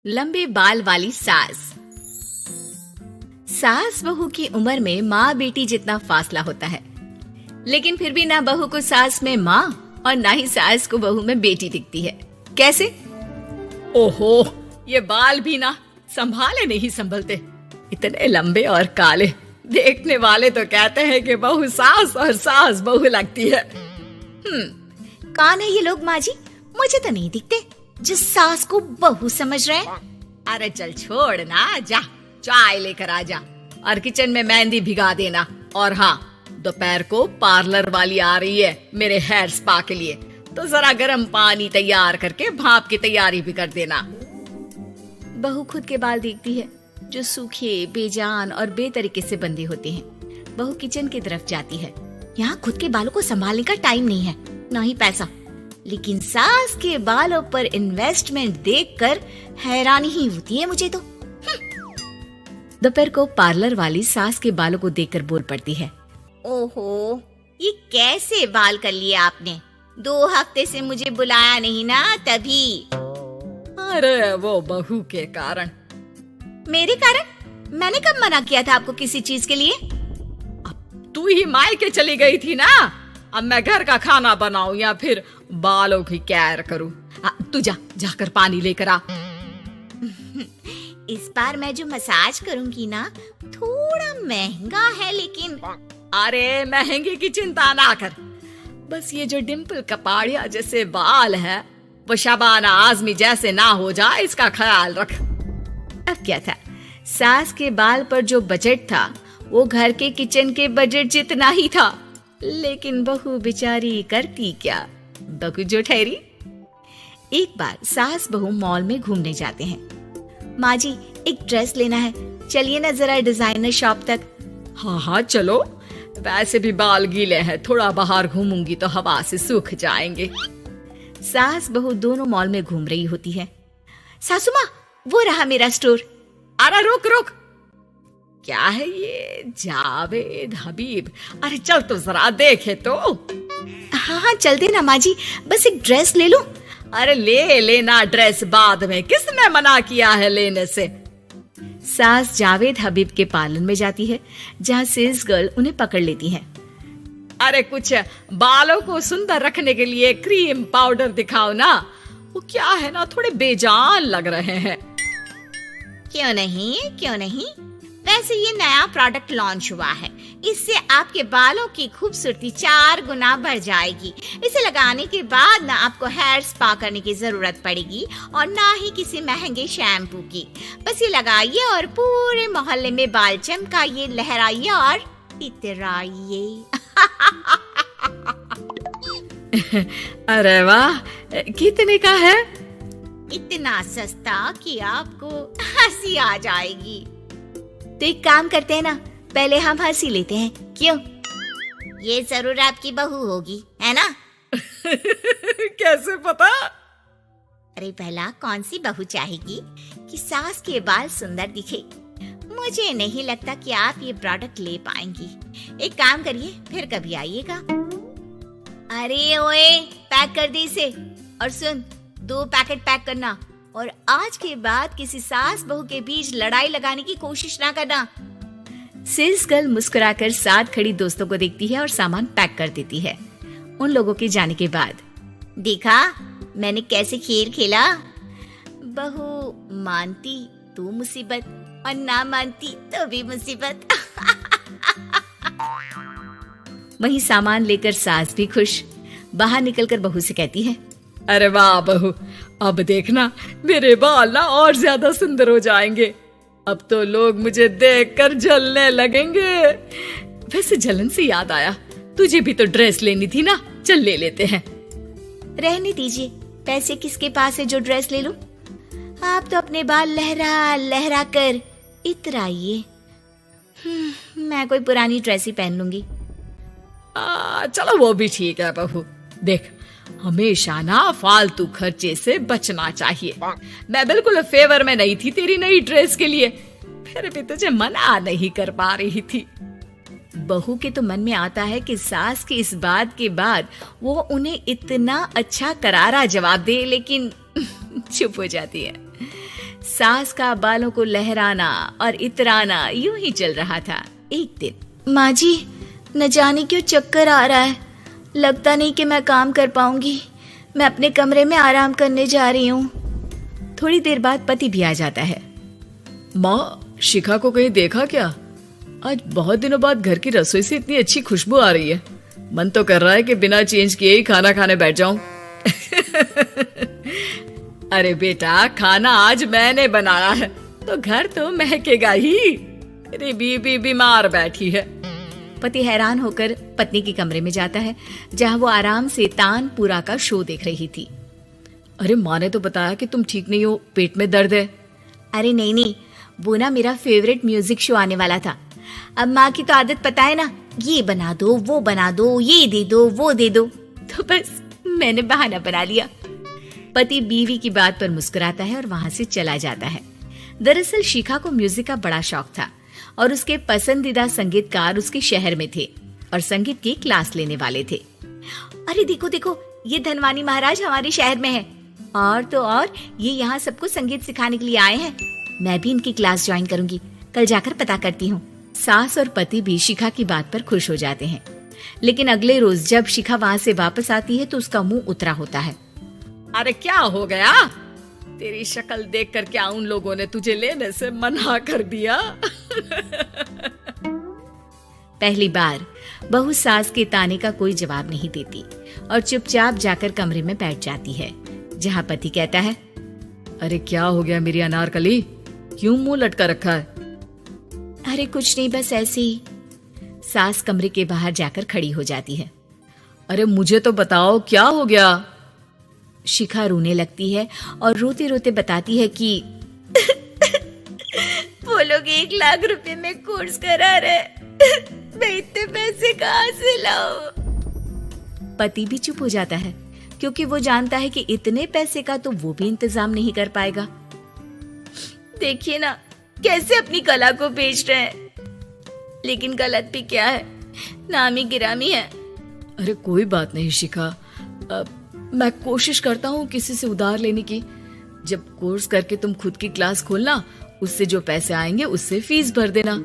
लंबे बाल वाली सास। सास बहू की उम्र में माँ बेटी जितना फासला होता है, लेकिन फिर भी ना बहू को सास में माँ और ना ही सास को बहू में बेटी दिखती है। कैसे? ओहो, ये बाल भी ना संभाले नहीं संभलते, इतने लंबे और काले। देखने वाले तो कहते हैं कि बहू सास और सास बहू लगती है। कौन है ये लोग माँ जी? मुझे तो नहीं दिखते जिस सास को बहू समझ रहे हैं। अरे चल छोड़ ना, जा चाय लेकर आ जा और किचन में मेहंदी भिगा देना। और हाँ, दोपहर को पार्लर वाली आ रही है मेरे हेयर स्पा के लिए, तो जरा गर्म पानी तैयार करके भाप की तैयारी भी कर देना। बहू खुद के बाल देखती है जो सूखे, बेजान और बेतरीके से बंधे होते हैं। बहू किचन की तरफ जाती है। यहाँ खुद के बालों को संभालने का टाइम नहीं है, ना ही पैसा, लेकिन सास के बालों पर इन्वेस्टमेंट देखकर हैरानी ही होती है मुझे तो। दोपहर को पार्लर वाली सास के बालों को देखकर बोल पड़ती है, ओहो, ये कैसे बाल कर लिए आपने? 2 हफ्ते से मुझे बुलाया नहीं ना, तभी। अरे वो बहू के कारण। मेरे कारण? मैंने कब मना किया था आपको किसी चीज के लिए? अब तू ही मायके चली गई थी ना। अब मैं घर का खाना बनाऊं या फिर बालों की केयर करूं? तू जाकर पानी लेकर आ। इस बार मैं जो मसाज करूंगी ना, थोड़ा महंगा है, लेकिन अरे महंगे की चिंता ना कर, बस ये जो डिम्पल कपाड़िया जैसे बाल है वो शबाना आजमी जैसे ना हो जाए, इसका ख्याल रख। अब क्या था, सास के बाल पर जो बजट था वो घर के किचन के बजट जितना ही था, लेकिन बहू बेचारी करती क्या, बहू जो ठहरी। एक बार सास बहू मॉल में घूमने जाते हैं। माँ जी, एक ड्रेस लेना है, चलिए ना जरा डिजाइनर शॉप तक। हाँ चलो, वैसे भी बाल गीले हैं, थोड़ा बाहर घूमूंगी तो हवा से सूख जाएंगे। सास बहू दोनों मॉल में घूम रही होती है। सासू माँ, वो रहा मेरा स्टोर। अरे रुक, क्या है ये? जावेद हबीब। अरे चल तो जरा देखे तो। हाँ चलते ना माँ जी, बस एक ड्रेस ले लूं। अरे ले लेना ड्रेस बाद में, किसने मना किया है लेने से? सास जावेद हबीब के पार्लर में जाती है, जहाँ सेल्स गर्ल उन्हें पकड़ लेती है। अरे कुछ बालों को सुंदर रखने के लिए क्रीम पाउडर दिखाओ ना, वो क्या है ना, थोड़े बेजान लग रहे हैं। क्यों नहीं, वैसे ये नया प्रोडक्ट लॉन्च हुआ है, इससे आपके बालों की खूबसूरती 4 गुना बढ़ जाएगी। इसे लगाने के बाद ना आपको हेयर स्पा करने की जरूरत पड़ेगी और ना ही किसी महंगे शैम्पू की। बस ये लगाइए और पूरे मोहल्ले में बाल चमकाइए, लहराइए और इतराइए। अरे वाह, कितने का है? इतना सस्ता कि आपको हंसी आ जाएगी। तो एक काम करते हैं ना, पहले हम हंसी लेते हैं, क्यों? ये जरूर आपकी बहू होगी, है ना? कैसे पता? अरे भला कौन सी बहू चाहेगी कि सास के बाल सुंदर दिखे? मुझे नहीं लगता कि आप ये प्रोडक्ट ले पाएंगी। एक काम करिए, फिर कभी आइएगा। अरे ओए, पैक कर दे इसे। और सुन, 2 पैकेट पैक करना, और आज के बाद किसी सास बहू के बीच लड़ाई लगाने की कोशिश ना करना। सेल्स गर्ल मुस्कुराकर साथ खड़ी दोस्तों को देखती है और सामान पैक कर देती है। उन लोगों के जाने के बाद, देखा मैंने कैसे खेल खेला? बहू मानती तो मुसीबत, और ना मानती तो भी मुसीबत। वहीं सामान लेकर सास भी खुश बाहर निकलकर बहू से कहती है, अरे वाह बहू, अब देखना मेरे बाल ना और ज्यादा सुंदर हो जाएंगे। अब तो लोग मुझे देखकर जलने लगेंगे। वैसे जलन से याद आया, तुझे भी तो ड्रेस लेनी थी ना, चल ले लेते हैं। रहने दीजिए, पैसे किसके पास है जो ड्रेस ले लूं? आप तो अपने बाल लहरा लहरा कर इतराइए। मैं कोई पुरानी ड्रेस ही पहन लूंगी। चलो वो भी ठीक है बहू। देख, हमेशा ना फालतू खर्चे से बचना चाहिए। मैं बिल्कुल फेवर में नहीं थी तेरी नई ड्रेस के लिए, फिर भी तुझे मना नहीं कर पा रही थी। बहू के तो मन में आता है कि सास की इस बात के बाद वो उन्हें इतना अच्छा करारा जवाब दे, लेकिन चुप हो जाती है। सास का बालों को लहराना और इतराना यूं ही चल रहा था। एक दिन, माँ जी, न जाने क्यों चक्कर आ रहा है, लगता नहीं कि मैं काम कर पाऊंगी, मैं अपने कमरे में आराम करने जा रही हूँ। थोड़ी देर बाद पति भी आ जाता है। माँ, शिखा को कहीं देखा क्या? आज बहुत दिनों बाद घर की रसोई से इतनी अच्छी खुशबू आ रही है। मन तो कर रहा है कि बिना चेंज किए ही खाना खाने बैठ जाऊं। अरे बेटा, खाना आज मैंने बनाया है तो घर तो महकेगा ही। अरे बीबी बीमार बैठी है। पति हैरान होकर पत्नी के कमरे में जाता है, जहां वो आराम से तानपुरा का शो देख रही थी। अरे माँ ने तो बताया कि तुम ठीक नहीं हो, पेट में दर्द है। अरे नहीं, वो ना मेरा फेवरेट म्यूजिक शो आने वाला था। अब माँ की तो आदत पता है ना, ये बना दो, वो बना दो, ये दे दो, वो दे दो, तो बस मैंने बहाना बना लिया। पति बीवी की बात पर मुस्कुराता है और वहां से चला जाता है। दरअसल शिखा को म्यूजिक का बड़ा शौक था और उसके पसंदीदा संगीतकार उसके शहर में थे और संगीत की क्लास लेने वाले थे। अरे देखो देखो, ये धनवानी महाराज हमारे शहर में है, और तो और ये यहाँ सबको संगीत सिखाने के लिए आए हैं। मैं भी इनकी क्लास ज्वाइन करूंगी, कल जाकर पता करती हूँ। सास और पति भी शिखा की बात पर खुश हो जाते हैं, लेकिन अगले रोज जब शिखा वहाँ से वापस आती है तो उसका मुंह उतरा होता है। अरे क्या हो गया? तेरी शक्ल देखकर क्या उन लोगों ने तुझे लेने से मना कर दिया? पहली बार बहू सास के ताने का कोई जवाब नहीं देती और चुपचाप जाकर कमरे में बैठ जाती है, जहाँ पति कहता है, अरे क्या हो गया मेरी अनारकली, क्यों मुंह लटका रखा है? अरे कुछ नहीं, बस ऐसे ही। सास कमरे के बाहर जाकर खड़ी हो जाती है। अरे मुझे तो बताओ, क्या हो गया? शिखा रोने लगती है और रोते रोते बताती है कि वो लोग 1 लाख रुपए में कोर्स करा रहे, मैं इतने पैसे कहाँ से लाऊं? पति भी चुप हो जाता है, क्योंकि वो जानता है कि इतने पैसे का तो वो भी इंतजाम नहीं कर पाएगा। देखिए ना कैसे अपनी कला को बेच रहे हैं, लेकिन गलत भी क्या है, नामी गिरामी है। अरे कोई बात नहीं शिखा, मैं कोशिश करता हूँ किसी से उधार लेने की। जब कोर्स करके तुम खुद की क्लास खोलना, उससे जो पैसे आएंगे उससे फीस भर देना।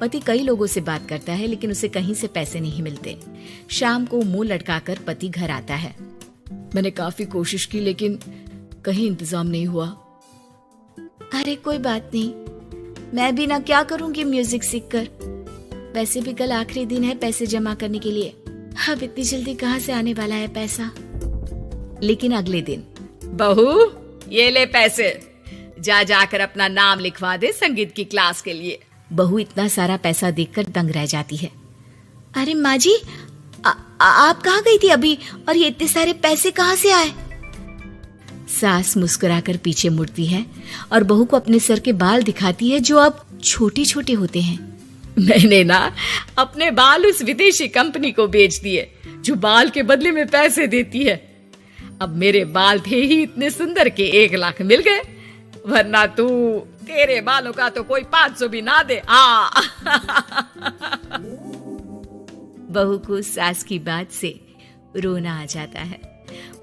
पति कई लोगों से बात करता है, लेकिन उसे कहीं से पैसे नहीं मिलते। शाम को मुंह लटकाकर पति घर आता है। मैंने काफी कोशिश की, लेकिन कहीं इंतजाम नहीं हुआ। अरे कोई बात नहीं, मैं भी ना क्या करूंगी म्यूजिक सीखकर। वैसे भी कल आखिरी दिन है पैसे जमा करने के लिए, अब इतनी जल्दी कहाँ से आने वाला है पैसा। लेकिन अगले दिन, बहू ये ले पैसे, जा जाकर अपना नाम लिखवा दे संगीत की क्लास के लिए। बहू इतना सारा पैसा देखकर दंग रह जाती है। अरे माँ जी, आप कहाँ गई थी अभी, और ये इतने सारे पैसे कहाँ से आए? सास मुस्कुराकर पीछे मुड़ती है और बहू को अपने सर के बाल दिखाती है, जो अब छोटे छोटे होते हैं। मैंने ना अपने बाल उस विदेशी कंपनी को बेच दिए, जो बाल के बदले में पैसे देती है। अब मेरे बाल थे ही इतने सुंदर के 1 लाख मिल गए, वरना तेरे बालों का तो कोई 500 भी ना दे। बहू को सास की बात से रोना आ जाता है।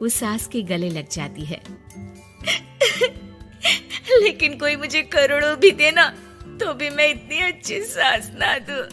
वो सास के गले लग जाती है। लेकिन कोई मुझे करोड़ों भी देना, तो भी मैं इतनी अच्छी सास ना दूं।